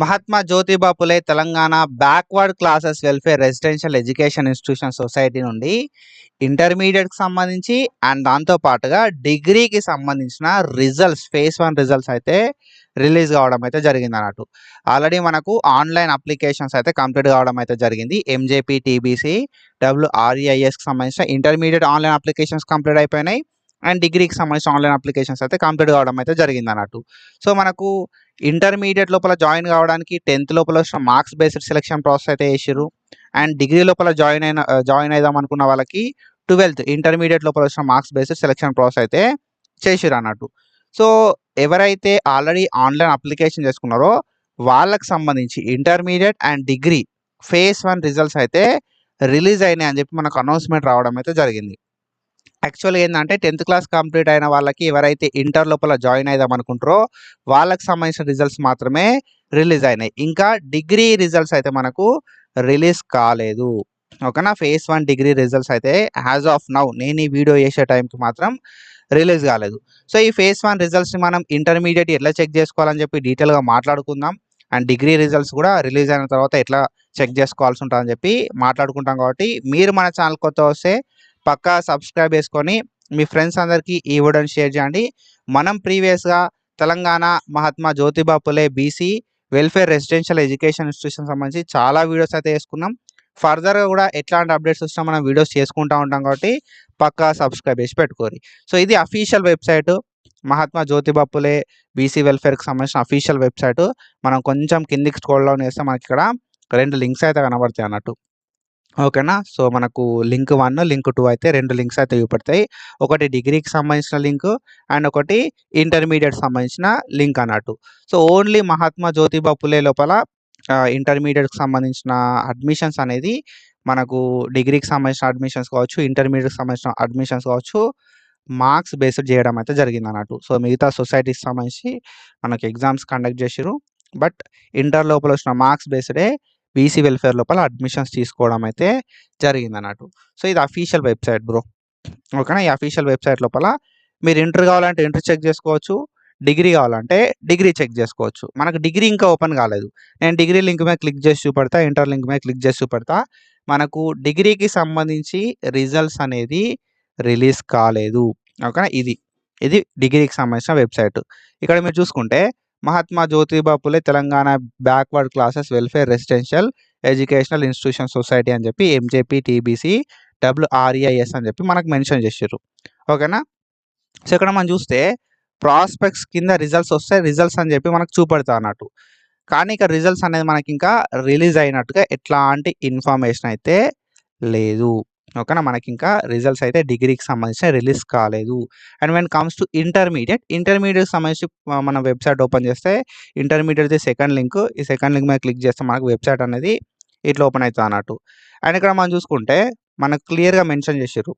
Mahatma Jyotiba Phule Telangana backward classes welfare residential education institution society నుండి ఇంటర్మీడియట్కి సంబంధించి and దాంతో పాటుగా డిగ్రీకి సంబంధించిన రిజల్ట్స్ ఫేజ్ 1 రిజల్ట్స్ అయితే రిలీజ్ కావడం అయితే జరిగింది అన్నట్టు. ఆల్రెడీ మనకు ఆన్లైన్ అప్లికేషన్స్ అయితే కంప్లీట్ కావడం అయితే జరిగింది. ఎంజేపీ టీబీసీ డబ్ల్యూఆర్ఈఐఎస్కి సంబంధించిన ఇంటర్మీడియట్ ఆన్లైన్ అప్లికేషన్స్ కంప్లీట్ అయిపోయినాయి అండ్ డిగ్రీకి సంబంధించిన ఆన్లైన్ అప్లికేషన్స్ అయితే కంప్లీట్ కావడం అయితే జరిగింది అన్నట్టు. సో మనకు ఇంటర్మీడియట్ లోపల జాయిన్ కావడానికి 10th లోపల వచ్చిన మార్క్స్ బేస్డ్ సెలెక్షన్ ప్రాసెస్ అయితే చేసిర్రు అండ్ డిగ్రీ లోపల జాయిన్ అయిదాం అనుకున్న వాళ్ళకి 12th ఇంటర్మీడియట్ లోపల వచ్చిన మార్క్స్ బేస్డ్ సెలెక్షన్ ప్రాసెస్ అయితే చేసిర్రు అన్నట్టు. సో ఎవరైతే ఆల్రెడీ ఆన్లైన్ అప్లికేషన్ చేసుకున్నారో వాళ్ళకి సంబంధించి intermediate and degree phase 1 results అయితే రిలీజ్ అయినాయి అని చెప్పి మనకు అనౌన్స్మెంట్ రావడం అయితే జరిగింది. యాక్చువల్గా ఏంటంటే 10th క్లాస్ కంప్లీట్ అయిన వాళ్ళకి ఎవరైతే ఇంటర్ లోపల జాయిన్ అయిదాం అనుకుంటారో వాళ్ళకి సంబంధించిన రిజల్ట్స్ మాత్రమే రిలీజ్ అయినాయి. ఇంకా డిగ్రీ రిజల్ట్స్ అయితే మనకు రిలీజ్ కాలేదు. ఓకేనా, ఫేజ్ 1 డిగ్రీ రిజల్ట్స్ అయితే యాజ్ ఆఫ్ నౌ నేను ఈ వీడియో చేసే టైంకి మాత్రం రిలీజ్ కాలేదు. సో ఈ ఫేజ్ 1 రిజల్ట్స్ని మనం ఇంటర్మీడియట్ ఎట్లా చెక్ చేసుకోవాలని చెప్పి డీటెయిల్గా మాట్లాడుకుందాం అండ్ డిగ్రీ రిజల్ట్స్ కూడా రిలీజ్ అయిన తర్వాత ఎట్లా చెక్ చేసుకోవాల్సి ఉంటుందని చెప్పి మాట్లాడుకుంటాం. కాబట్టి మీరు మన ఛానల్ కొత్త వస్తే పక్కా సబ్స్క్రైబ్ చేసుకొని మీ ఫ్రెండ్స్ అందరికీ ఈ వీడియోని షేర్ చేయండి. మనం ప్రీవియస్గా Telangana Mahatma Jyotiba Phule BC welfare residential education institution సంబంధించి చాలా వీడియోస్ అయితే వేసుకున్నాం. ఫర్దర్గా కూడా ఎట్లాంటి అప్డేట్స్ వచ్చినా మనం వీడియోస్ చేసుకుంటూ ఉంటాం కాబట్టి పక్కా సబ్స్క్రైబ్ చేసి పెట్టుకోరి. సో ఇది official website, Mahatma Jyotiba Phule BC వెల్ఫేర్కి సంబంధించిన అఫీషియల్ వెబ్సైట్. మనం కొంచెం కిందికి స్క్రోల్ డౌన్ చేస్తే మనకి ఇక్కడ 2 లింక్స్ అయితే కనబడతాయి అన్నట్టు. ఓకేనా, సో మనకు లింక్ 1 లింక్ 2 అయితే 2 లింక్స్ అయితే చూపెడతాయి. ఒకటి డిగ్రీకి సంబంధించిన లింక్ అండ్ ఒకటి ఇంటర్మీడియట్ సంబంధించిన లింక్ అన్నట్టు. సో ఓన్లీ మహాత్మా జ్యోతిబా పులే లోపల ఇంటర్మీడియట్కి సంబంధించిన అడ్మిషన్స్ అనేది మనకు డిగ్రీకి సంబంధించిన అడ్మిషన్స్ కావచ్చు, ఇంటర్మీడియట్కి సంబంధించిన అడ్మిషన్స్ కావచ్చు, మార్క్స్ బేస్డ్ చేయడం అయితే జరిగింది అన్నట్టు. సో మిగతా సొసైటీకి సంబంధించి మనకు ఎగ్జామ్స్ కండక్ట్ చేసిరు, బట్ ఇంటర్ లోపల వచ్చిన మార్క్స్ బేస్డే బీసీ వెల్ఫేర్ లోపల అడ్మిషన్స్ తీసుకోవడం అయితే జరిగింది అన్నట్టు. సో ఇది అఫీషియల్ వెబ్సైట్ బ్రో. ఓకేనా, ఈ అఫీషియల్ వెబ్సైట్ లోపల మీరు ఇంటర్ కావాలంటే ఇంటర్ చెక్ చేసుకోవచ్చు, డిగ్రీ కావాలంటే డిగ్రీ చెక్ చేసుకోవచ్చు. మనకు డిగ్రీ ఇంకా ఓపెన్ కాలేదు. నేను డిగ్రీ లింక్ మీద క్లిక్ చేసి చూపెడతా, ఇంటర్ లింక్ మీద క్లిక్ చేసి చూపెడతా. మనకు డిగ్రీకి సంబంధించి రిజల్ట్స్ అనేది రిలీజ్ కాలేదు. ఓకేనా, ఇది డిగ్రీకి సంబంధించిన వెబ్సైట్. ఇక్కడ మీరు చూసుకుంటే Mahatma Jyotiba Phule Telangana backward classes welfare residential educational institution society అని చెప్పి ఎంజేపీ టీబీసీ డబ్ల్యూఆర్ఈఐఎస్ అని చెప్పి మనకు మెన్షన్ చేసారు. ఓకేనా, సో ఇక్కడ మనం చూస్తే ప్రాస్పెక్ట్స్ కింద రిజల్ట్స్ వస్తే రిజల్ట్స్ అని చెప్పి మనకు చూపెడతా అన్నట్టు. కానీ ఇక రిజల్ట్స్ అనేది మనకి ఇంకా రిలీజ్ అయినట్టుగా ఎట్లాంటి ఇన్ఫర్మేషన్ అయితే లేదు. ఓకేనా, మనకి ఇంకా రిజల్ట్స్ అయితే డిగ్రీకి సంబంధించిన రిలీజ్ కాలేదు. అండ్ వెన్ కమ్స్ టు ఇంటర్మీడియట్కి సంబంధించి మనం వెబ్సైట్ ఓపెన్ చేస్తే ఇంటర్మీడియట్ది సెకండ్ లింక్, ఈ సెకండ్ లింక్ మీద క్లిక్ చేస్తే మనకు వెబ్సైట్ అనేది ఇట్లా ఓపెన్ అవుతుంది అన్నట్టు. అండ్ ఇక్కడ మనం చూసుకుంటే మనకు క్లియర్గా మెన్షన్ చేసారు.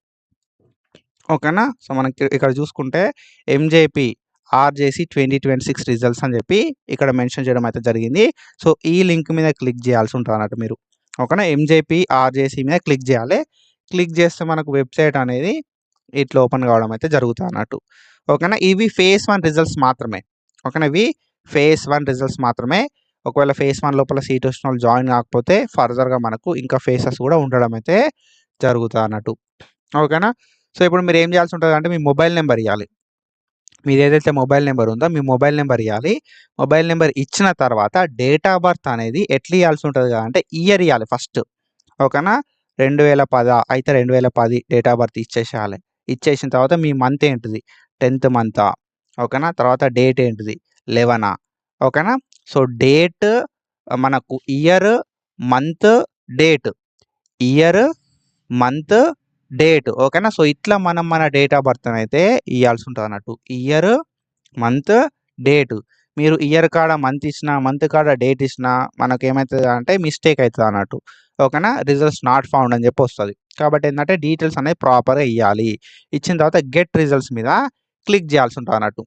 ఓకేనా, సో మనకి ఇక్కడ చూసుకుంటే ఎంజేపీ ఆర్జేసీ 2026 రిజల్ట్స్ అని చెప్పి ఇక్కడ మెన్షన్ చేయడం అయితే జరిగింది. సో ఈ లింక్ మీద క్లిక్ చేయాల్సి ఉంటుంది అన్నట్టు మీరు. ఓకేనా, ఎంజేపీ ఆర్జేసీ మీద క్లిక్ చేయాలి. క్లిక్ చేస్తే మనకు వెబ్సైట్ అనేది ఇట్లా ఓపెన్ కావడం అయితే జరుగుతుంది అన్నట్టు. ఓకేనా, ఇవి ఫేజ్ 1 రిజల్ట్స్ మాత్రమే. ఓకేనా, ఇవి ఫేజ్ 1 రిజల్ట్స్ మాత్రమే. ఒకవేళ ఫేజ్ 1 లోపల సీట్ వచ్చిన వాళ్ళు జాయిన్ కాకపోతే ఫర్దర్గా మనకు ఇంకా ఫేసెస్ కూడా ఉండడం అయితే జరుగుతుంది అన్నట్టు. ఓకేనా, సో ఇప్పుడు మీరు ఏం చేయాల్సి ఉంటుంది అంటే మీ మొబైల్ నెంబర్ ఇవ్వాలి. మీరు ఏదైతే మొబైల్ నెంబర్ ఉందో మీ మొబైల్ నెంబర్ ఇవ్వాలి. మొబైల్ నెంబర్ ఇచ్చిన తర్వాత డేట్ ఆఫ్ బర్త్ అనేది ఎట్లా ఇవ్వాల్సి ఉంటుంది అంటే ఇయర్ ఇవ్వాలి ఫస్ట్. ఓకేనా, 2010 అయితే 2010 డేట్ ఆఫ్ బర్త్ ఇచ్చేసేయాలి. ఇచ్చేసిన తర్వాత మీ మంత్ ఏంటిది 10th మంతా. ఓకేనా, తర్వాత డేట్ ఏంటిది 11. ఓకేనా, సో డేట్ మనకు year month date, year month date. ఓకేనా, సో ఇట్లా మనం మన డేట్ ఆఫ్ బర్త్ అయితే ఇవ్వాల్సి ఉంటుంది అన్నట్టు. Year month date. మీరు ఇయర్ కాడ మంత్ ఇచ్చినా మంత్ కాడ డేట్ ఇచ్చినా మనకు ఏమవుతుంది అంటే మిస్టేక్ అవుతుంది అన్నట్టు. ఓకేనా, రిజల్ట్స్ నాట్ ఫౌండ్ అని చెప్పి వస్తుంది. కాబట్టి ఏంటంటే డీటెయిల్స్ అనేది ప్రాపర్గా ఇవ్వాలి. ఇచ్చిన తర్వాత గెట్ రిజల్ట్స్ మీద క్లిక్ చేయాల్సి ఉంటుంది అన్నట్టు.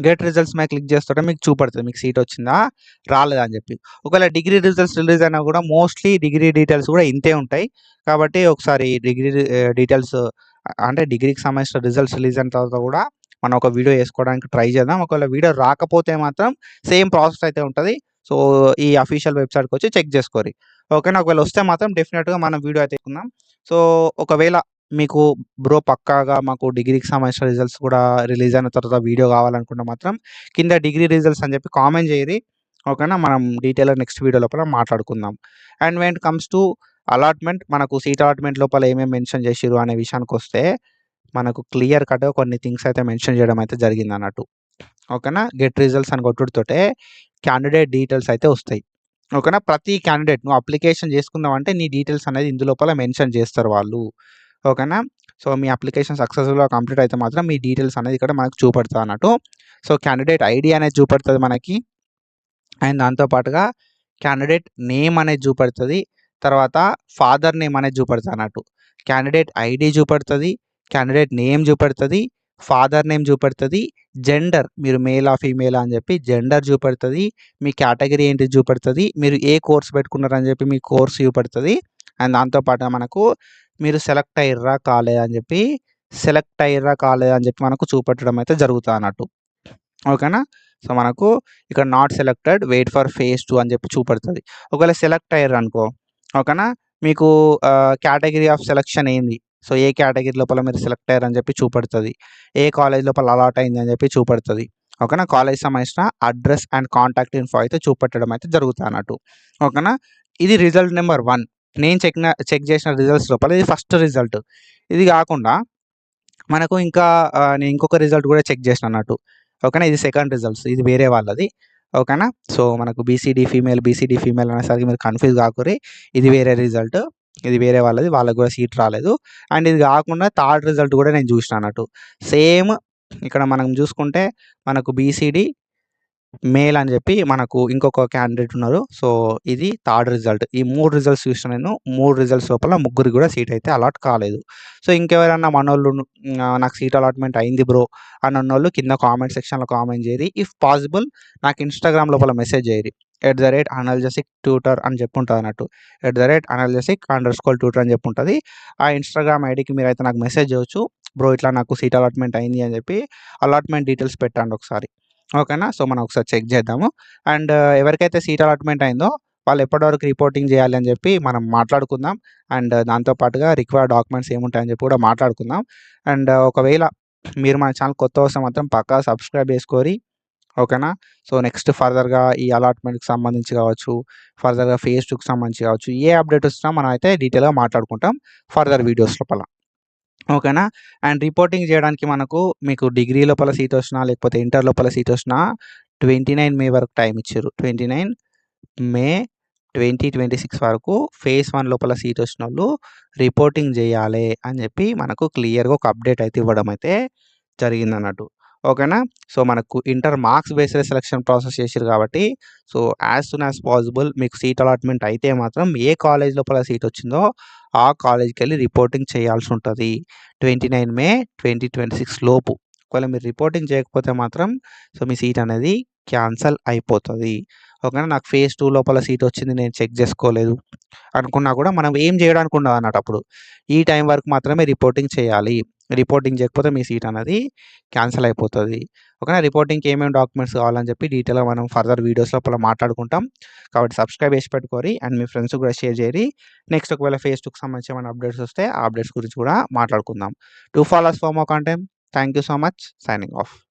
గెట్ రిజల్ట్స్ మీద క్లిక్ చేస్తుంటే మీకు చూపడుతుంది మీకు సీట్ వచ్చిందా రాలేదా అని చెప్పి. ఒకవేళ డిగ్రీ రిజల్ట్స్ రిలీజ్ అయినా కూడా మోస్ట్లీ డిగ్రీ డీటెయిల్స్ కూడా ఇంతే ఉంటాయి. కాబట్టి ఒకసారి డిగ్రీ డీటెయిల్స్ అంటే డిగ్రీకి సంబంధించిన రిజల్ట్స్ రిలీజ్ అయిన తర్వాత కూడా మనం ఒక వీడియో వేసుకోవడానికి ట్రై చేద్దాం. ఒకవేళ వీడియో రాకపోతే మాత్రం సేమ్ ప్రాసెస్ అయితే ఉంటుంది. సో ఈ అఫీషియల్ వెబ్సైట్కి వచ్చి చెక్ చేసుకోరి. ఓకేనా. ఒకవేళ వస్తే మాత్రం డెఫినెట్గా మనం వీడియో అయితే తీసుకుందాం. సో ఒకవేళ మీకు బ్రో పక్కాగా మాకు డిగ్రీకి సంబంధించిన రిజల్ట్స్ కూడా రిలీజ్ అయిన తర్వాత వీడియో కావాలనుకుంటే మాత్రం కింద డిగ్రీ రిజల్ట్స్ అని చెప్పి కామెంట్ చేయరి. ఓకేనా. మనం డీటెయిల్గా నెక్స్ట్ వీడియో లోపల మాట్లాడుకుందాం. And when it comes to allotment, మనకు సీట్ అలాట్మెంట్ లోపల ఏమేమి మెన్షన్ చేసిర్రు అనే విషయానికి వస్తే మనకు క్లియర్ కట్గా కొన్ని థింగ్స్ అయితే మెన్షన్ చేయడం అయితే జరిగింది అన్నట్టు. ఓకేనా. గెట్ రిజల్ట్స్ అని కొట్టుడుతోటే క్యాండిడేట్ డీటెయిల్స్ అయితే వస్తాయి. ఓకేనా. ప్రతి క్యాండిడేట్ నువ్వు అప్లికేషన్ చేసుకున్నావంటే నీ డీటెయిల్స్ అనేది ఇందులోపల మెన్షన్ చేస్తారు వాళ్ళు. ఓకేనా. సో మీ అప్లికేషన్ సక్సెస్ఫుల్గా కంప్లీట్ అయితే మాత్రం మీ డీటెయిల్స్ అనేది ఇక్కడ మనకు చూపెడుతుంది అన్నట్టు. సో క్యాండిడేట్ ఐడి అనేది చూపెడుతుంది మనకి. అండ్ దాంతో పాటుగా క్యాండిడేట్ నేమ్ అనేది చూపెడుతుంది. తర్వాత ఫాదర్ నేమ్ అనేది చూపెడుతుంది అన్నట్టు. క్యాండిడేట్ ఐడి చూపెడుతుంది, క్యాండిడేట్ నేమ్ చూపెడుతుంది, ఫాదర్ నేమ్ చూపెడుతుంది, జెండర్ మీరు మేలా ఫీమేలా అని చెప్పి జెండర్ చూపెడుతుంది, మీ కేటగిరీ ఏంటి చూపెడుతుంది, మీరు ఏ కోర్స్ పెట్టుకున్నారని చెప్పి మీ కోర్స్ చూపెడుతుంది. అండ్ దాంతోపాటు మనకు మీరు సెలెక్ట్ అయ్యారా కాలేదా అని చెప్పి మనకు చూపెట్టడం అయితే జరుగుతుంది అన్నట్టు. ఓకేనా. సో మనకు ఇక్కడ not selected, wait for phase 2 అని చెప్పి చూపెడుతుంది. ఒకవేళ సెలెక్ట్ అయ్యారు అనుకో, ఓకేనా, మీకు కేటగిరీ ఆఫ్ సెలెక్షన్ ఏంది, సో ఏ కేటగిరీ లోపల మీరు సెలెక్ట్ అయ్యారని చెప్పి చూపెడుతుంది, ఏ కాలేజ్ లోపల అలాట్ అయింది అని చెప్పి చూపెడుతుంది. ఓకేనా. కాలేజ్ సంబంధించిన అడ్రస్ అండ్ కాంటాక్ట్ ఇన్ఫో అయితే చూపెట్టడం అయితే జరుగుతుంది అన్నట్టు. ఓకేనా. ఇది రిజల్ట్ నెంబర్ 1. నేను చెక్ చేసిన రిజల్ట్స్ లోపల ఇది ఫస్ట్ రిజల్ట్. ఇది కాకుండా మనకు ఇంకా నేను ఇంకొక రిజల్ట్ కూడా చెక్ చేసిన అన్నట్టు. ఓకేనా. ఇది సెకండ్ రిజల్ట్స్, ఇది వేరే వాళ్ళది. ఓకేనా. సో మనకు బీసీడీ ఫీమేల్ అనేసరికి మీరు కన్ఫ్యూజ్ కాకూరి. ఇది వేరే రిజల్ట్, ఇది వేరే వాళ్ళది, వాళ్ళకి కూడా సీట్ రాలేదు. అండ్ ఇది కాకుండా థర్డ్ రిజల్ట్ కూడా నేను చూసిన అన్నట్టు. సేమ్ ఇక్కడ మనం చూసుకుంటే మనకు బీసీడీ మేల్ అని చెప్పి మనకు ఇంకొక క్యాండిడేట్ ఉన్నారు. సో ఇది థర్డ్ రిజల్ట్. ఈ 3 రిజల్ట్స్ చూసిన నేను. 3 రిజల్ట్స్ లోపల ముగ్గురికి కూడా సీట్ అయితే అలాట్ కాలేదు. సో ఇంకెవరన్నా మనోళ్ళు నాకు సీట్ అలాట్మెంట్ అయింది బ్రో అని అన్నోళ్ళు కింద కామెంట్ సెక్షన్లో కామెంట్ చేయరి. ఇఫ్ పాసిబుల్ నాకు ఇన్స్టాగ్రామ్ లోపల మెసేజ్ చేయరి. @analgesic tutor అని చెప్పి ఉంటుంది అన్నట్టు. @analgesic_tutor అని చెప్పి ఉంటుంది. ఆ ఇన్స్టాగ్రామ్ ఐడికి మీరైతే నాకు మెసేజ్ చేయవచ్చు. బ్రో ఇట్లా నాకు సీట్ అలాట్మెంట్ అయింది అని చెప్పి అలాట్మెంట్ డీటెయిల్స్ పెట్టండి ఒకసారి. ఓకేనా. సో మనం ఒకసారి చెక్ చేద్దాము. అండ్ ఎవరికైతే సీట్ అలాట్మెంట్ అయిందో వాళ్ళు ఎప్పటివరకు రిపోర్టింగ్ చేయాలి అని చెప్పి మనం మాట్లాడుకుందాం. అండ్ దాంతో పాటుగా రిక్వైర్డ్ డాక్యుమెంట్స్ ఏముంటాయని చెప్పి కూడా మాట్లాడుకుందాం. అండ్ ఒకవేళ మీరు మన ఛానల్ కొత్త వస్తే మాత్రం పక్కా సబ్స్క్రైబ్ చేసుకోరి. ఓకేనా. సో నెక్స్ట్ ఫర్దర్గా ఈ అలాట్మెంట్కి సంబంధించి కావచ్చు, ఫర్దర్గా ఫేజ్ 2కి సంబంధించి కావచ్చు, ఏ అప్డేట్ వచ్చినా మనం అయితే డీటెయిల్గా మాట్లాడుకుంటాం ఫర్దర్ వీడియోస్ లోపల. ఓకేనా. అండ్ రిపోర్టింగ్ చేయడానికి మనకు మీకు డిగ్రీ లోపల సీట్ వచ్చినా లేకపోతే ఇంటర్ లోపల సీట్ వచ్చినా 29 మే వరకు టైం ఇచ్చారు. 29 మే 2026 వరకు ఫేజ్ 1 లోపల సీట్ వచ్చిన వాళ్ళు రిపోర్టింగ్ చేయాలి అని చెప్పి మనకు క్లియర్గా ఒక అప్డేట్ అయితే ఇవ్వడం అయితే జరిగిందన్నట్టు. ఓకేనా. సో మనకు inter marks based selection process చేసారు కాబట్టి so as soon as possible మీకు సీట్ అలాట్మెంట్ అయితే మాత్రం ఏ కాలేజ్ లోపల సీట్ వచ్చిందో ఆ కాలేజ్కి వెళ్ళి రిపోర్టింగ్ చేయాల్సి ఉంటుంది 29 మే 2026 లోపు. ఒకవేళ మీరు రిపోర్టింగ్ చేయకపోతే మాత్రం సో మీ సీట్ అనేది క్యాన్సల్ అయిపోతుంది. ఓకేనా. నాకు ఫేజ్ 2 లోపల సీట్ వచ్చింది, నేను చెక్ చేసుకోలేదు అనుకున్నా కూడా మనం ఏం చేయడానికి ఉండదు అన్నట్టు. అప్పుడు ఈ టైం వరకు మాత్రమే రిపోర్టింగ్ చేయాలి. రిపోర్టింగ్ చేయకపోతే మీ సీట్ అనేది క్యాన్సల్ అయిపోతుంది. ఓకేనా. రిపోర్టింగ్కి ఏమేమి డాక్యుమెంట్స్ కావాలని చెప్పి డీటెయిల్గా మనం ఫర్దర్ వీడియోస్ లోపల మాట్లాడుకుంటాం. కాబట్టి సబ్స్క్రైబ్ చేసి పెట్టుకోరి అండ్ మీ ఫ్రెండ్స్ కూడా షేర్ చేయరి. నెక్స్ట్ ఒకవేళ ఫేజ్ 2కి సంబంధించి ఏమైనా అప్డేట్స్ వస్తే ఆ అప్డేట్స్ గురించి కూడా మాట్లాడుకుందాం. To follow us for more content. Thank you so much. Signing off.